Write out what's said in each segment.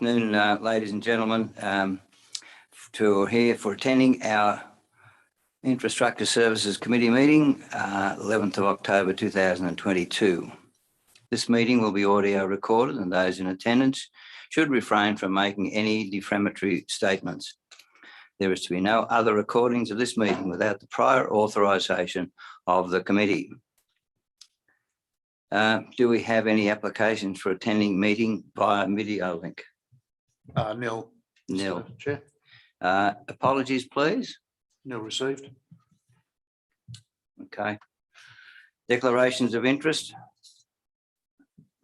Afternoon, ladies and gentlemen, to here for attending our Infrastructure Services Committee meeting, 11th of October 2022. This meeting will be audio recorded and those in attendance should refrain from making any defamatory statements. There is to be no other recordings of this meeting without the prior authorisation of the committee. Do we have any applications for attending meeting via video link? Nil. Nil. Chair. Apologies, please. Nil received. Okay. Declarations of interest.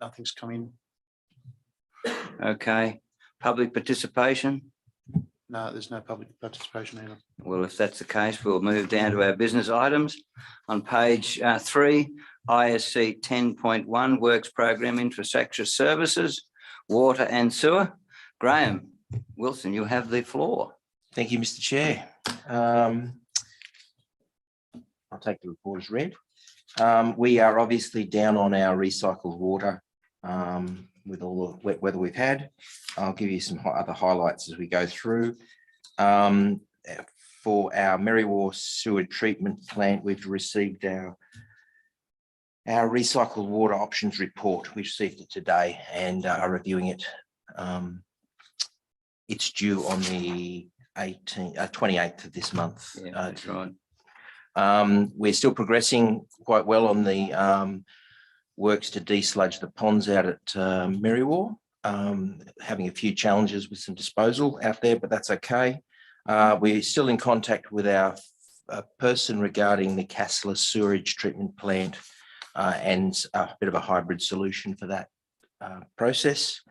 Nothing's come in. Okay. Public participation. No, there's no public participation either. Well, if that's the case, we'll move down to our business items. On page 3, ISC 10.1, Works Program Infrastructure Services, Water and Sewer. Graham Wilson, you have the floor. Thank you, Mr. Chair. I'll take the report as read. We are obviously down on our recycled water with all the wet weather we've had. I'll give you some other highlights as we go through. For our Merriwa Sewer Treatment Plant, we've received our recycled water options report. We received it today and are reviewing it. It's due on the 28th of this month. Yeah, that's right. We're still progressing quite well on the works to desludge the ponds out at Merriwa. Having a few challenges with some disposal out there, but that's okay. We're still in contact with our person regarding the Cassler Sewerage Treatment Plant and a bit of a hybrid solution for that process.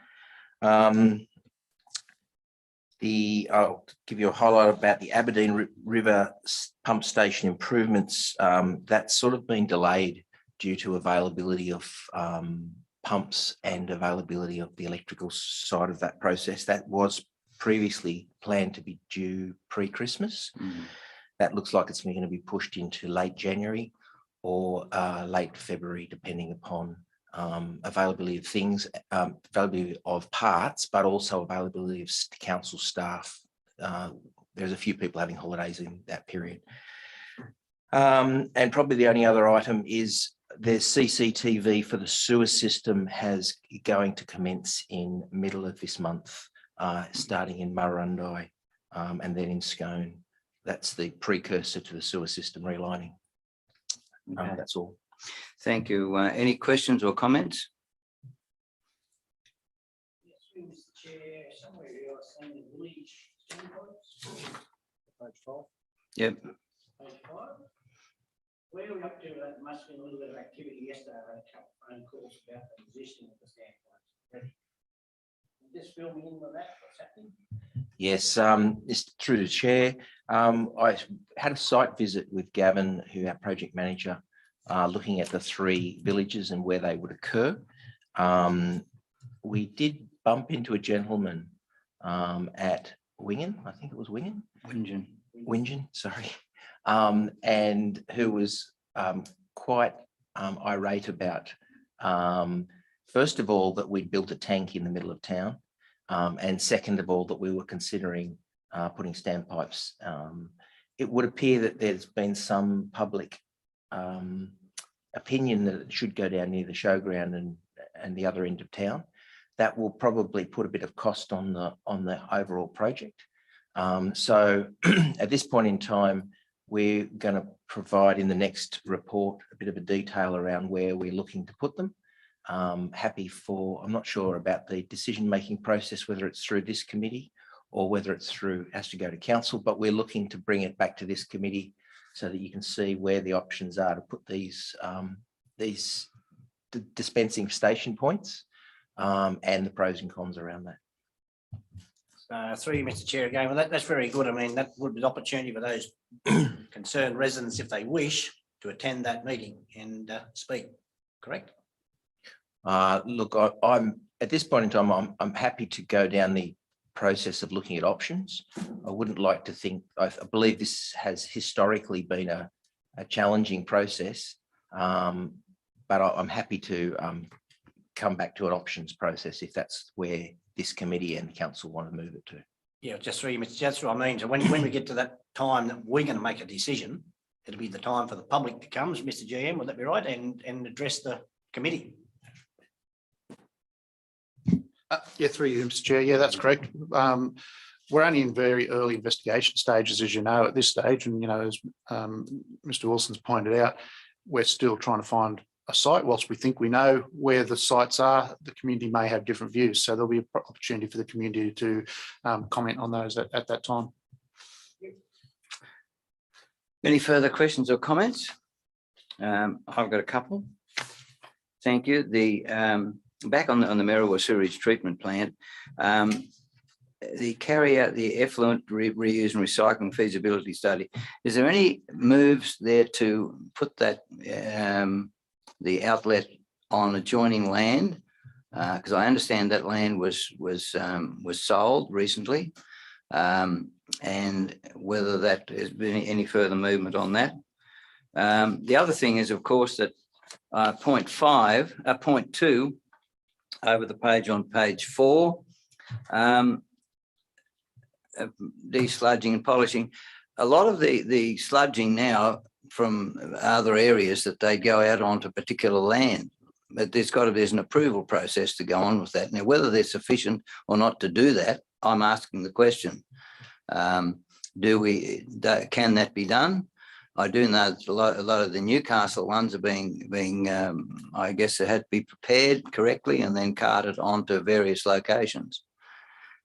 I'll give you a highlight about the Aberdeen River pump station improvements. That's sort of been delayed due to availability of pumps and availability of the electrical side of that process. That was previously planned to be due pre-Christmas. That looks like it's going to be pushed into late January or late February, depending upon availability of things, availability of parts, but also availability of council staff. There's a few people having holidays in that period. And probably the only other item is there's CCTV for the sewer system going to commence in middle of this month, starting in Murrurundi and then in Scone. That's the precursor to the sewer system relining. Okay. That's all. Thank you. Any questions or comments? Yes, Mr. Chair, somewhere you are saying the village page 5. Yep. Page 5. Where are we up to? There must be a little bit of activity yesterday. I had a couple of phone calls about the positioning of the standpoints. Just fill me in with that. What's happening? Yes, it's through the chair. I had a site visit with Gavin, who our project manager, looking at the 3 villages and where they would occur. We did bump into a gentleman at Wingen, I think it was Wingen? Wingen, sorry. And who was quite irate about, first of all, that we'd built a tank in the middle of town. And second of all, that we were considering putting standpipes. It would appear that there's been some public opinion that it should go down near the showground and the other end of town. That will probably put a bit of cost on the overall project. So at this point in time, we're going to provide in the next report a bit of a detail around where we're looking to put them. I'm not sure about the decision-making process, whether it's through this committee or whether it's has to go to council, but we're looking to bring it back to this committee so that you can see where the options are to put these dispensing station points and the pros and cons around that. Through you, Mr. Chair, again, well, that's very good. I mean, that would be an opportunity for those concerned residents, if they wish, to attend that meeting and speak, correct? Look, I'm at this point in time, I'm happy to go down the process of looking at options. I wouldn't like to think, I believe this has historically been a challenging process, but I'm happy to come back to an options process if that's where this committee and council want to move it to. Yeah, just through you, Mr. Chair, that's what I mean. So when we get to that time that we're going to make a decision, it'll be the time for the public to come, Mr. GM, would that be right? And address the committee. Yeah, through you, Mr. Chair. Yeah, that's correct. We're only in very early investigation stages, as you know, at this stage. And, you know, as Mr. Wilson's pointed out, we're still trying to find a site. Whilst we think we know where the sites are, the community may have different views. So there'll be an opportunity for the community to comment on those at that time. Any further questions or comments? I've got a couple. Thank you. The back on the Merriwa sewage treatment plant, the carry out the effluent reuse and recycling feasibility study. Is there any moves there to put that the outlet on adjoining land? Because I understand that land was sold recently, and whether that has been any further movement on that. The other thing is, of course, that point 2 over the page on page 4, desludging and polishing. A lot of the sludging now from other areas that they go out onto particular land, but there's an approval process to go on with that. Now, whether they're sufficient or not to do that, I'm asking the question. Can that be done? I do know that a lot of the Newcastle ones are being I guess they had to be prepared correctly and then carted onto various locations.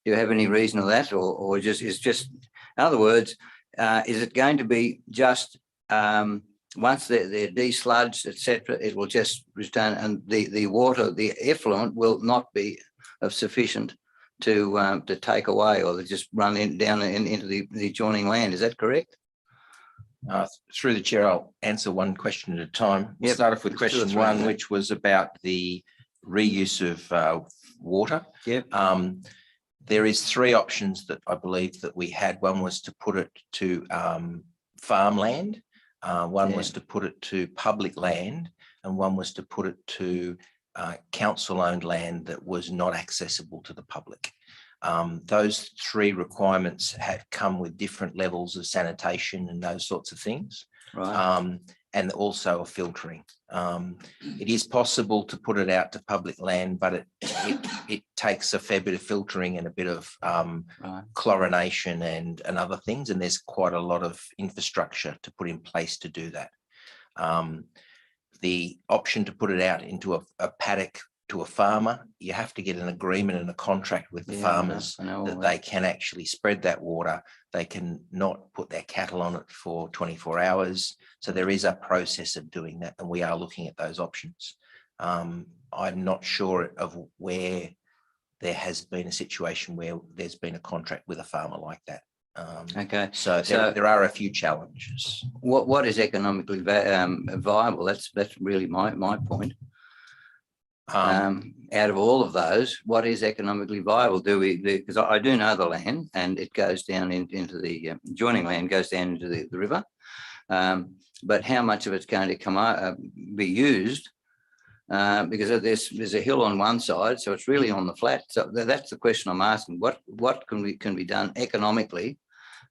Do you have any reason for that, or is just, in other words, is it going to be just once they're desludged, etc., it will just return, and the water, the effluent, will not be of sufficient to take away, or they just run down into the adjoining land? Is that correct? Through the chair, I'll answer one question at a time. Yep. Start off with Let's do it question through 1, that. which was about the reuse of water. Yep. There is 3 options that I believe that we had. One was to put it to farmland, one was to put it to public land, and one was to put it to council-owned land that was not accessible to the public. Those 3 requirements have come with different levels of sanitation and those sorts of things, Right. and also a filtering. It is possible to put it out to public land, but it takes a fair bit of filtering and a bit of Right. chlorination and other things, and there's quite a lot of infrastructure to put in place to do that. The option to put it out into a paddock to a farmer, you have to get an agreement and a contract with the Yeah, farmers I know all that they can actually spread that water. They can not put their cattle on it for 24 hours. So there is a process of doing that, and we are looking at those options. I'm not sure of where there has been a situation where there's been a contract with a farmer like that. Okay. So there are a few challenges. What is economically viable? That's really my point. Out of all of those, what is economically viable? Because I do know the land, and it goes down into the adjoining land, goes down into the river. But how much of it's going to be used? Because there's a hill on one side, so it's really on the flat. So that's the question I'm asking. What can be done economically?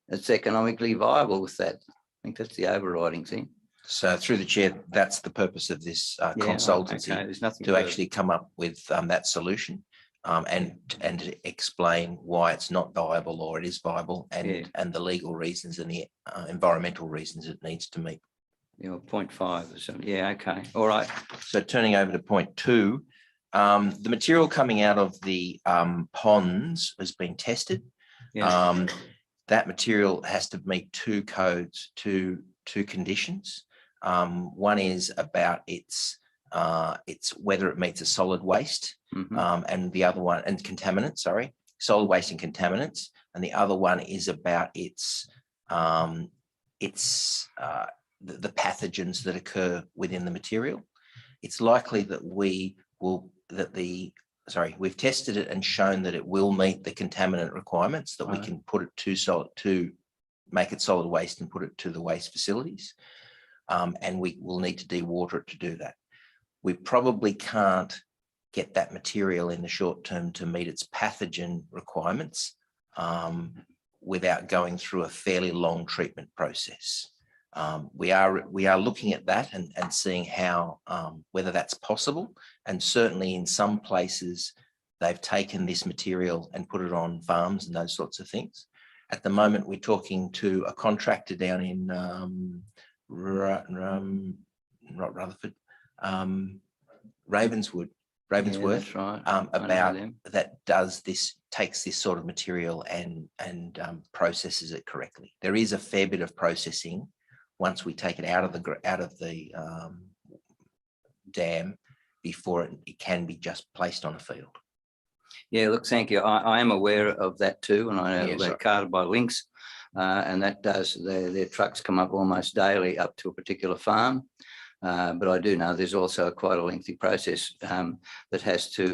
That's economically viable with that. I think that's the overriding thing. So through the chair, that's the purpose of this consultancy, okay. There's nothing to actually come up with that solution, and to explain why it's not viable or it is viable, and the legal reasons and the environmental reasons it needs to meet. 0.5 or something. Yeah, okay. All right. So turning over to point 2, the material coming out of the ponds has been tested. Yeah. That material has to meet 2 codes, two conditions. One is about its whether it meets a solid waste, and the other one, and contaminants, sorry, solid waste and contaminants, and the other one is about the pathogens that occur within the material. It's likely that we've tested it and shown that it will meet the contaminant requirements, that we can put it to make it solid waste and put it to the waste facilities. And we will need to dewater it to do that. We probably can't get that material in the short term to meet its pathogen requirements without going through a fairly long treatment process. We are looking at that and seeing how whether that's possible, and certainly in some places they've taken this material and put it on farms and those sorts of things. At the moment, we're talking to a contractor down in not Rutherford, Ravensworth, Yeah, that's right. I know about them. that takes this sort of material and processes it correctly. There is a fair bit of processing once we take it out of the dam before it can be just placed on a field. Yeah, look, thank you. I am aware of that too, and I know Yes. they're carted by Lynx, and that does, their trucks come up almost daily up to a particular farm. But I do know there's also quite a lengthy process that has to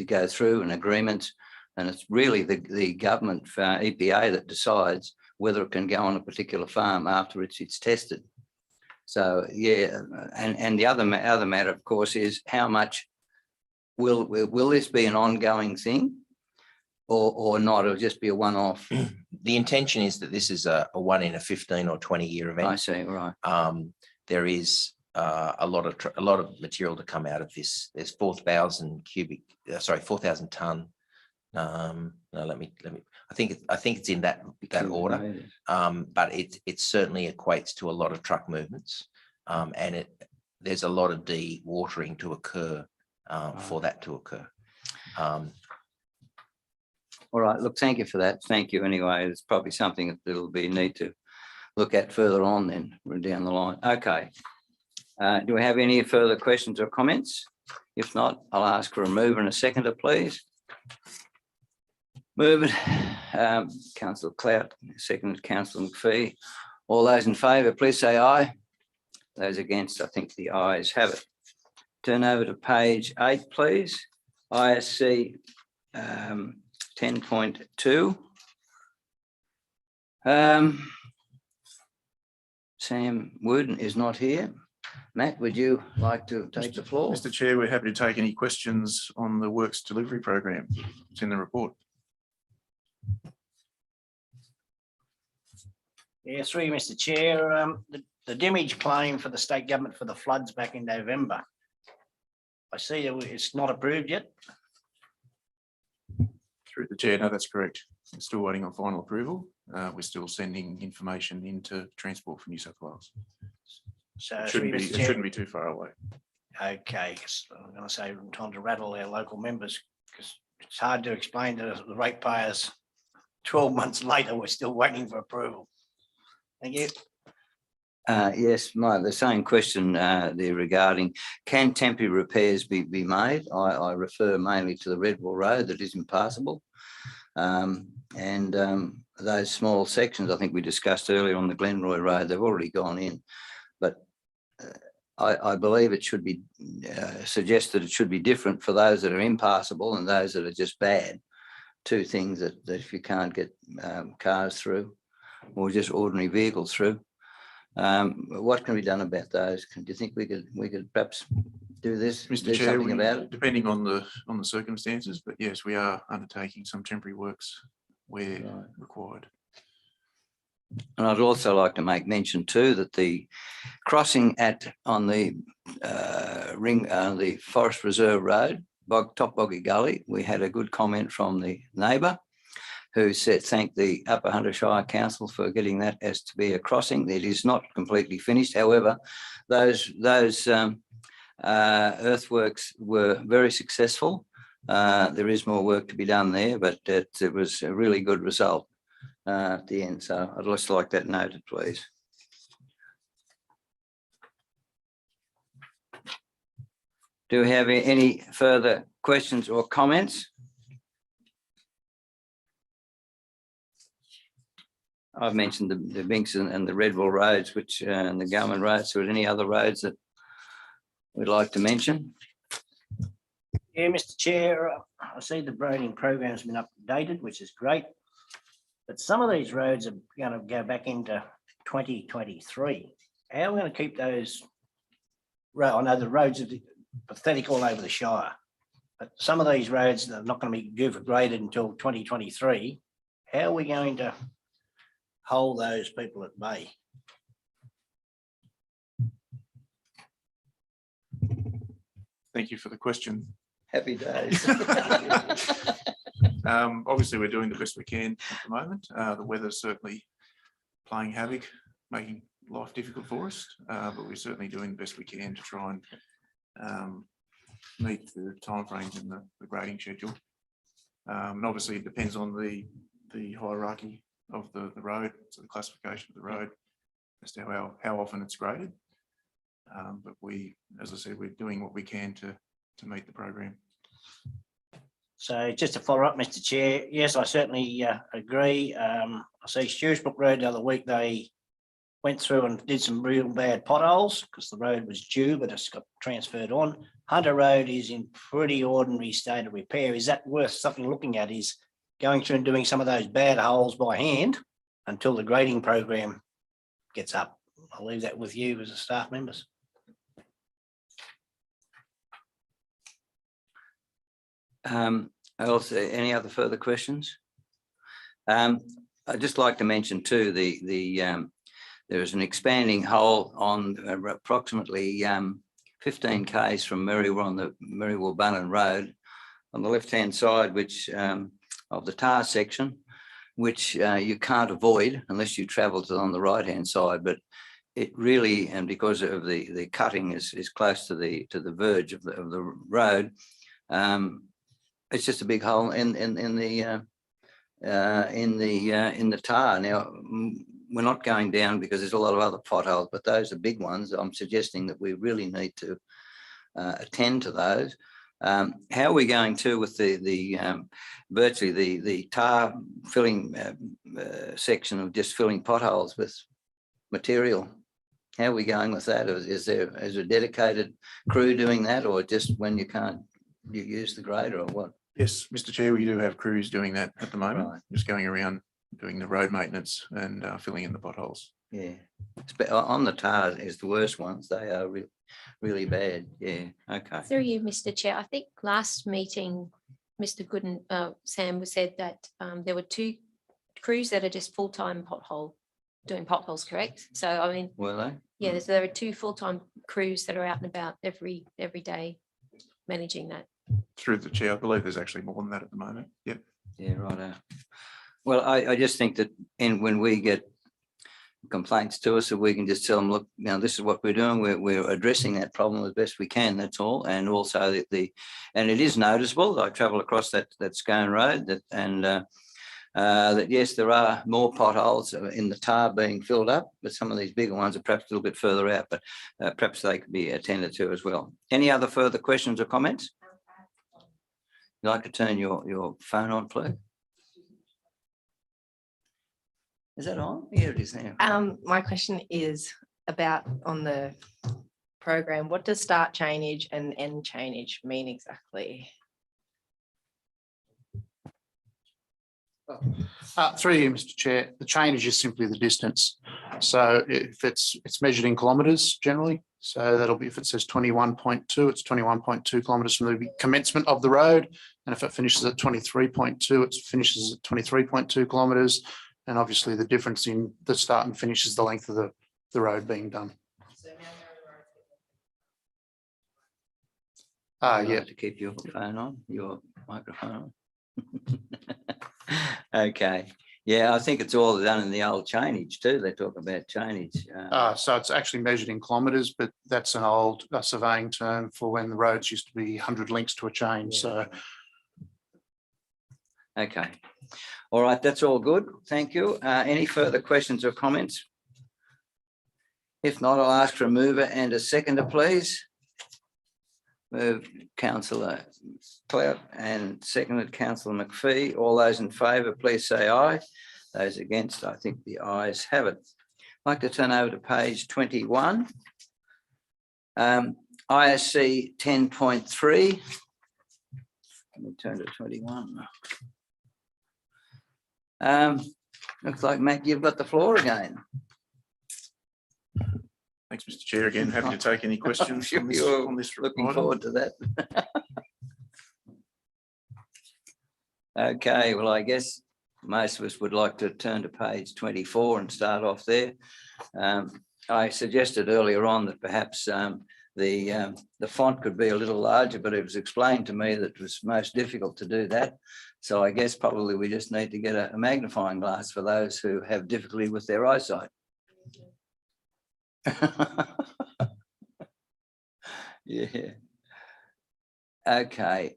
go through an agreement, and it's really the government EPA that decides whether it can go on a particular farm after it's tested. So yeah, and the other matter, of course, is how much will this be an ongoing thing, or not? It'll just be a one-off. The intention is that this is a 1 in a 15 or 20 year event. I see, right. There is a lot of material to come out of this. There's 4,000 ton. No, let me. I think it's in that order. But it certainly equates to a lot of truck movements, and there's a lot of de-watering to occur for that to occur. All right, look, thank you for that. Thank you anyway. It's probably something that'll be need to look at further on then down the line. Okay. Do we have any further questions or comments? If not, I'll ask for a mover and a seconder, please. Move it, Councillor Clout, second Councillor McPhee. All those in favour, please say aye. Those against, I think the ayes have it. Turn over to page 8, please. ISC 10.2. Sam Wooden is not here. Matt, would you like to take the floor? Mr. Chair, we're happy to take any questions on the works delivery program. It's in the report. Yeah, through you, Mr. Chair, the damage claim for the state government for the floods back in November. I see it's not approved yet. Through the chair, no, that's correct. We're still waiting on final approval. We're still sending information into Transport for New South Wales. So It through you, shouldn't be, Mr. it Chair. shouldn't be too far away. Okay, I'm going to say time to rattle our local members, because it's hard to explain to the ratepayers 12 months later, we're still waiting for approval. Thank you. Yes, the same question there regarding can temporary repairs be made? I refer mainly to the Redwall Road that is impassable. Those small sections I think we discussed earlier on the Glenroy Road, they've already gone in. But I believe it should be suggested it should be different for those that are impassable and those that are just bad. Two things that if you can't get cars through or just ordinary vehicles through. What can be done about those? Do you think we could perhaps do this? Mr. Do Chair, something about it? depending on the circumstances, but yes, we are undertaking some temporary works where required. And I'd also like to make mention too that the crossing on the the Forest Reserve Road, Top Boggy Gully, we had a good comment from the neighbour who thanked the Upper Hunter Shire Council for getting that as to be a crossing. It is not completely finished. However, those earthworks were very successful. There is more work to be done there, but it was a really good result at the end. So I'd just like that noted, please. Do we have any further questions or comments? I've mentioned the Binks and the Redwall roads, and the government roads. So any other roads that we'd like to mention? Yeah, Mr. Chair, I see the roading program's been updated, which is great. But some of these roads are going to go back into 2023. How are we going to keep those? I know the roads are pathetic all over the Shire. But some of these roads that are not going to be due for graded until 2023, how are we going to hold those people at bay? Thank you for the question. Happy days. Obviously, we're doing the best we can at the moment. The weather's certainly playing havoc, making life difficult for us, but we're certainly doing the best we can to try and meet the timeframes in the grading schedule. And obviously, it depends on the hierarchy of the road, so the classification of the road as to how often it's graded. But we, as I said, we're doing what we can to meet the program. So just to follow up, Mr. Chair, yes, I certainly agree. I see Stewartsbrook Road the other week, they went through and did some real bad potholes because the road was due, but it's got transferred on. Hunter Road is in pretty ordinary state of repair. Is that worth something looking at, is going through and doing some of those bad holes by hand until the grading program gets up? I'll leave that with you as the staff members. Also, any other further questions? I'd just like to mention too, there is an expanding hole on approximately 15 k's from Merriwell on the Merriwell-Bunnan Road on the left-hand side, which of the tar section, which you can't avoid unless you travel to on the right-hand side. But it really, and because of the cutting is close to the verge of the road, it's just a big hole in the tar. Now, we're not going down because there's a lot of other potholes, but those are big ones. I'm suggesting that we really need to attend to those. How are we going to with virtually the tar filling section of just filling potholes with material? How are we going with that? Is there a dedicated crew doing that, or just when you can't, you use the grader, or what? Yes, Mr. Chair, we do have crews doing that at the moment, Right. just going around doing the road maintenance and filling in the potholes. Yeah, on the tar is the worst ones. They are really bad. Yeah, okay. Through you, Mr. Chair, I think last meeting, Mr. Gooden, Sam said that there were 2 crews that are just full-time doing potholes, correct? So, I mean, Were they? yeah, there are 2 full-time crews that are out and about every day managing that. Through the chair, I believe there's actually more than that at the moment. Yep. Yeah, right. Well, I just think that when we get complaints to us, if we can just tell them, look, now this is what we're doing. We're addressing that problem as best we can. That's all. And also and it is noticeable. I travel across that Scone Road that yes, there are more potholes in the tar being filled up, but some of these bigger ones are perhaps a little bit further out, but perhaps they could be attended to as well. Any other further questions or comments? You'd like to turn your phone on, please? Is that on? Yeah, it is now. My question is about on the program, what does start chainage and end chainage mean exactly? Through you, Mr. Chair, the change is simply the distance. So if it's measured in kilometres generally, so that'll be, if it says 21.2, it's 21.2 kilometres from the commencement of the road. And if it finishes at 23.2, it finishes at 23.2 kilometres. And obviously the difference in the start and finish is the length of the road being done. You'd Yeah. like to keep your phone on, your microphone on. Okay. Yeah, I think it's all done in the old chainage too. They talk about chainage. So it's actually measured in kilometres, but that's an old surveying term for when the roads used to be 100 links to a chain. Yeah. So Okay. All right, that's all good. Thank you. Any further questions or comments? If not, I'll ask for a mover and a seconder, please. Move Councillor Clout and seconded Councillor McPhee. All those in favour, please say aye. Those against, I think the ayes have it. I'd like to turn over to page 21. ISC 10.3. Let me turn to 21. Looks like, Matt, you've got the floor again. Thanks, Mr. Chair. Again, happy to take any questions Sure on you're this Looking item. forward to that. Okay, well, I guess most of us would like to turn to page 24 and start off there. I suggested earlier on that perhaps the font could be a little larger, but it was explained to me that it was most difficult to do that. So I guess probably we just need to get a magnifying glass for those who have difficulty with their eyesight. Yeah. Okay.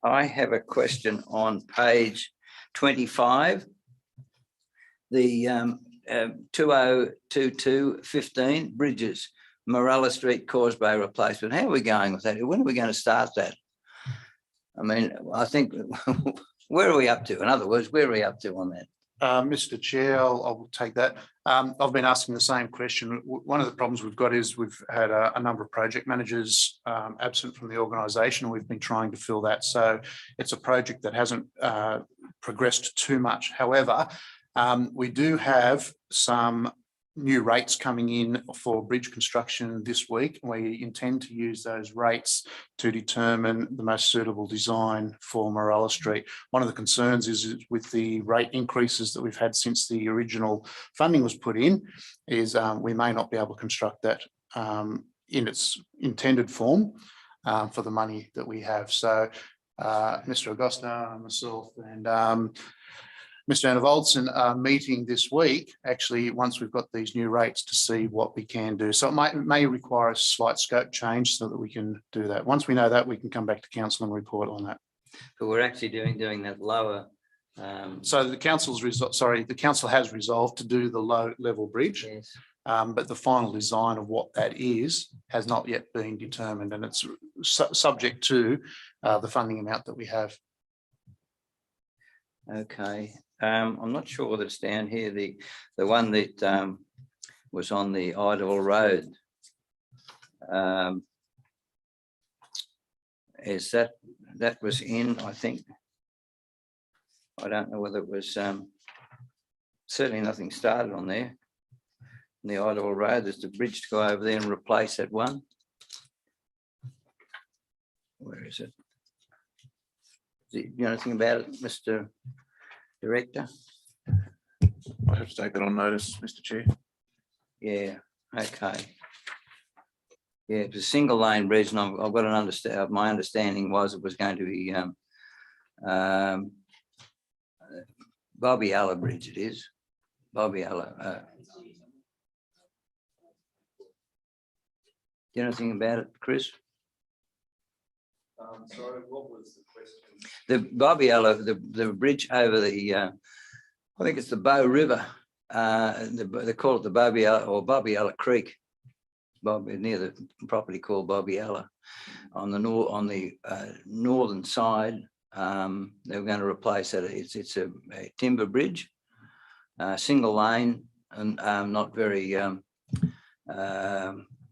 I have a question on page 25. The 2022-15 bridges, Morella Street Causeway replacement. How are we going with that? When are we going to start that? I mean, I think, where are we up to? In other words, where are we up to on that? Mr. Chair, I'll take that. I've been asking the same question. One of the problems we've got is we've had a number of project managers absent from the organisation. We've been trying to fill that. So it's a project that hasn't progressed too much. However, we do have some new rates coming in for bridge construction this week. We intend to use those rates to determine the most suitable design for Morella Street. One of the concerns is with the rate increases that we've had since the original funding was put in, is we may not be able to construct that in its intended form for the money that we have. So Mr. Augusta, myself and Mr. Anna are meeting this week, actually, once we've got these new rates, to see what we can do. So it may require a slight scope change so that we can do that. Once we know that, we can come back to council and report on that. But we're actually doing that lower. So the the council has resolved to do the low level bridge, Yes. but the final design of what that is has not yet been determined, and it's subject to the funding amount that we have. Okay. I'm not sure whether it's down here, the one that was on the Idle Road. Is that was in, I think. I don't know whether it was certainly nothing started on there. In the Idle Road, there's the bridge to go over there and replace that one. Where is it? Do you know anything about it, Mr. Director? I have to take that on notice, Mr. Chair. Yeah, okay. Yeah, it's a single lane bridge, and I've got an my understanding was it was going to be Bobby Alla Bridge, it is. Bobby Alla. Do you know anything about it, Chris? Sorry, what was the question? The Bobby Alla, the bridge over the, I think it's the Bow River. They call it the Bobby Alla or Bobby Alla Creek. Near the property called Bobby Alla on the northern side. They were going to replace that. It's a timber bridge, single lane, and not very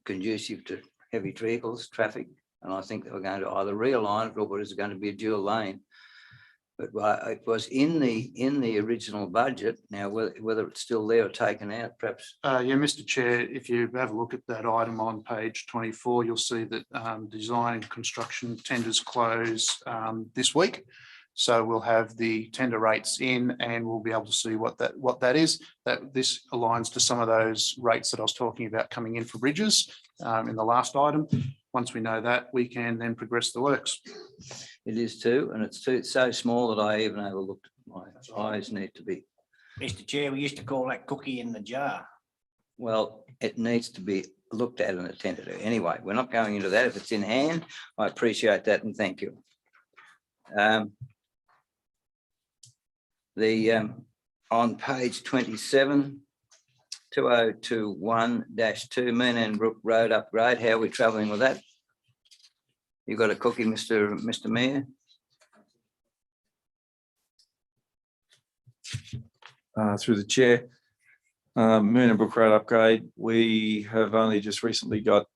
conducive to heavy vehicles traffic. And I think they were going to either realign it, or it was going to be a dual lane. But it was in the original budget. Now, whether it's still there or taken out, perhaps. Yeah, Mr. Chair, if you have a look at that item on page 24, you'll see that design and construction tenders close this week. So we'll have the tender rates in, and we'll be able to see what that is. That this aligns to some of those rates that I was talking about coming in for bridges in the last item. Once we know that, we can then progress the works. It is too, and it's so small that I even overlooked it. My eyes need to be. Mr. Chair, we used to call that cookie in the jar. Well, it needs to be looked at and attended to. Anyway, we're not going into that. If it's in hand, I appreciate that and thank you. On page 27, 2021-2 Mean Brook Road upgrade. How are we travelling with that? You got a cookie, Mr. Mayor? Through the chair, Moon and Brook Road upgrade. We have only just recently got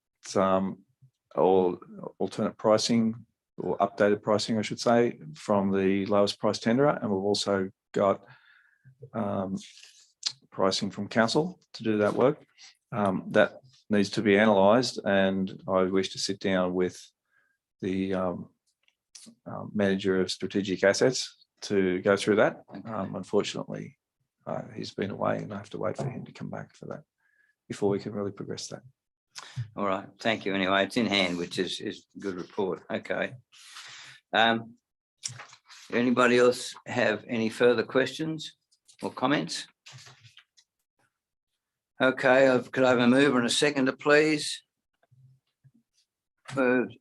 alternate pricing, or updated pricing, I should say, from the lowest price tenderer, and we've also got pricing from council to do that work. That needs to be analysed, and I wish to sit down with the manager of strategic assets to go through that. Okay. Unfortunately, he's been away and I have to wait for him to come back for that before we can really progress that. All right, thank you. Anyway, it's in hand, which is a good report. Okay. Anybody else have any further questions or comments? Okay, could I have a mover and a seconder, please? Moved,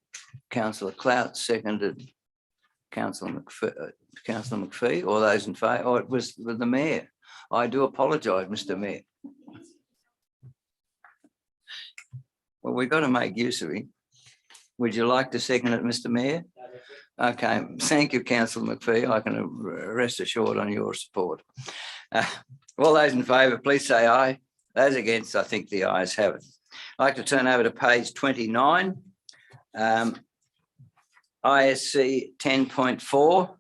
Councillor Clout, seconded Councillor McPhee. All those in favour? Oh, it was the Mayor. I do apologise, Mr. Mayor. Well, we've got to make use of him. Would you like to second it, Mr. Mayor? Okay, thank you, Councillor McPhee. I can rest assured on your support. All those in favour, please say aye. Those against, I think the ayes have it. I'd like to turn over to page 29. ISC 10.4,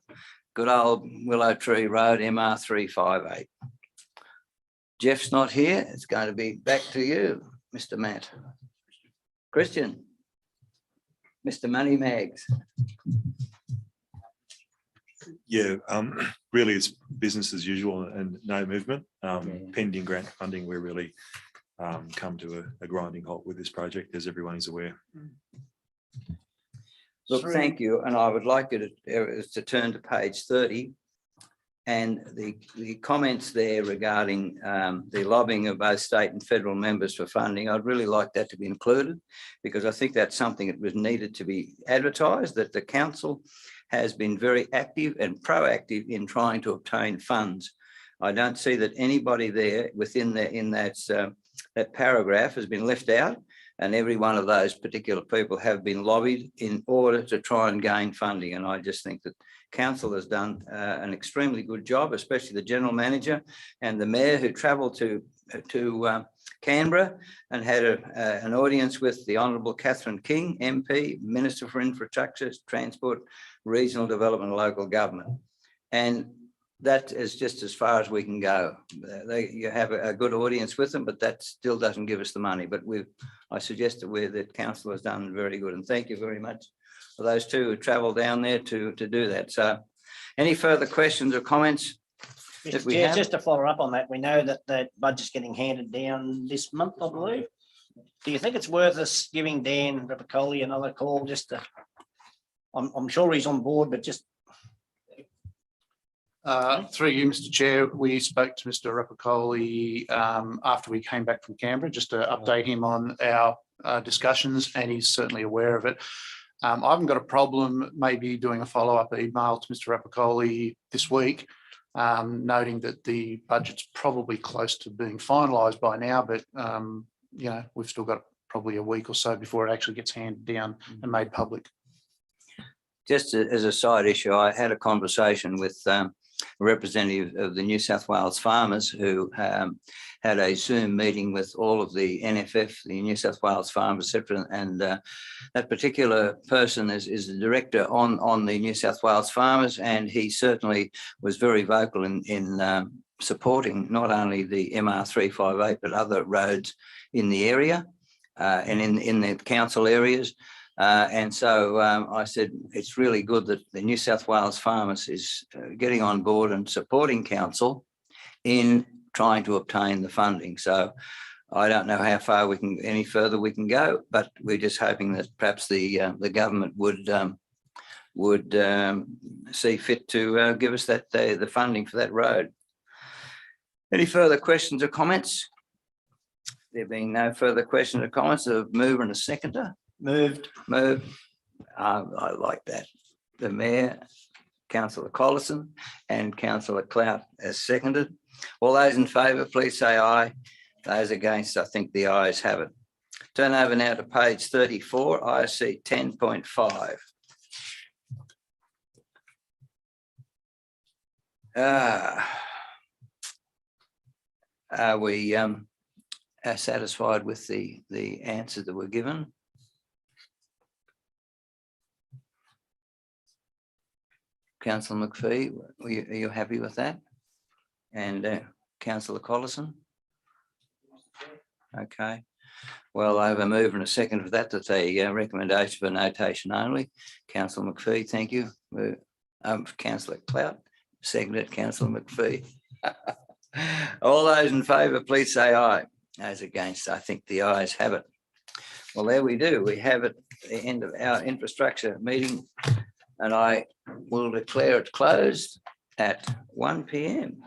good old Willow Tree Road, MR 358. Jeff's not here. It's going to be back to you, Mr. Matt. Christian. Mr. Money Mags. Yeah, really it's business as usual and no movement. Pending grant funding, we're really come to a grinding halt with this project, as everyone is aware. Look, thank you. And I would like you to turn to page 30. And the comments there regarding the lobbying of both state and federal members for funding, I'd really like that to be included, because I think that's something that was needed to be advertised, that the council has been very active and proactive in trying to obtain funds. I don't see that anybody there within that paragraph has been left out, and every one of those particular people have been lobbied in order to try and gain funding. And I just think that council has done an extremely good job, especially the general manager and the mayor, who travelled to Canberra and had an audience with the Honourable Catherine King, MP, Minister for Infrastructure, Transport, Regional Development and Local Government. And that is just as far as we can go. You have a good audience with them, but that still doesn't give us the money. But I suggest that council has done very good. And thank you very much for those two who travelled down there to do that. So any further questions or comments? Mr. Chair, just to follow up on that, we know that the budget's getting handed down this month, I believe. Do you think it's worth us giving Dan Rapicoli another call just to, I'm sure he's on board, but just. Through you, Mr. Chair, we spoke to Mr. Rapicoli after we came back from Canberra, just to update him on our discussions, and he's certainly aware of it. I haven't got a problem maybe doing a follow-up email to Mr. Rapicoli this week, noting that the budget's probably close to being finalised by now, but you know, we've still got probably a week or so before it actually gets handed down and made public. Just as a side issue, I had a conversation with a representative of the New South Wales farmers who had a Zoom meeting with all of the NFF, the New South Wales farmers, etc. And that particular person is the director on the New South Wales farmers, and he certainly was very vocal in supporting not only the MR 358 but other roads in the area and in the council areas. And so I said, it's really good that the New South Wales farmers is getting on board and supporting council in trying to obtain the funding. So I don't know how far any further we can go, but we're just hoping that perhaps the government would see fit to give us the funding for that road. Any further questions or comments? There being no further questions or comments, a mover and a seconder. Moved. I like that. The Mayor, Councillor Collison and Councillor Clout as seconded. All those in favour, please say aye. Those against, I think the ayes have it. Turn over now to page 34, ISC 10.5. Are we satisfied with the answers that were given? Councillor McPhee, are you happy with that? And Councillor Collison? Okay. Well, I have a move and a second for that, that's a recommendation for notation only. Councillor McPhee, thank you. Councillor Clout, seconded, Councillor McPhee. All those in favour, please say aye. As against, I think the ayes have it. Well, there we do. We have it at the end of our infrastructure meeting, and I will declare it closed at 1 p.m.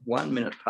1 minute past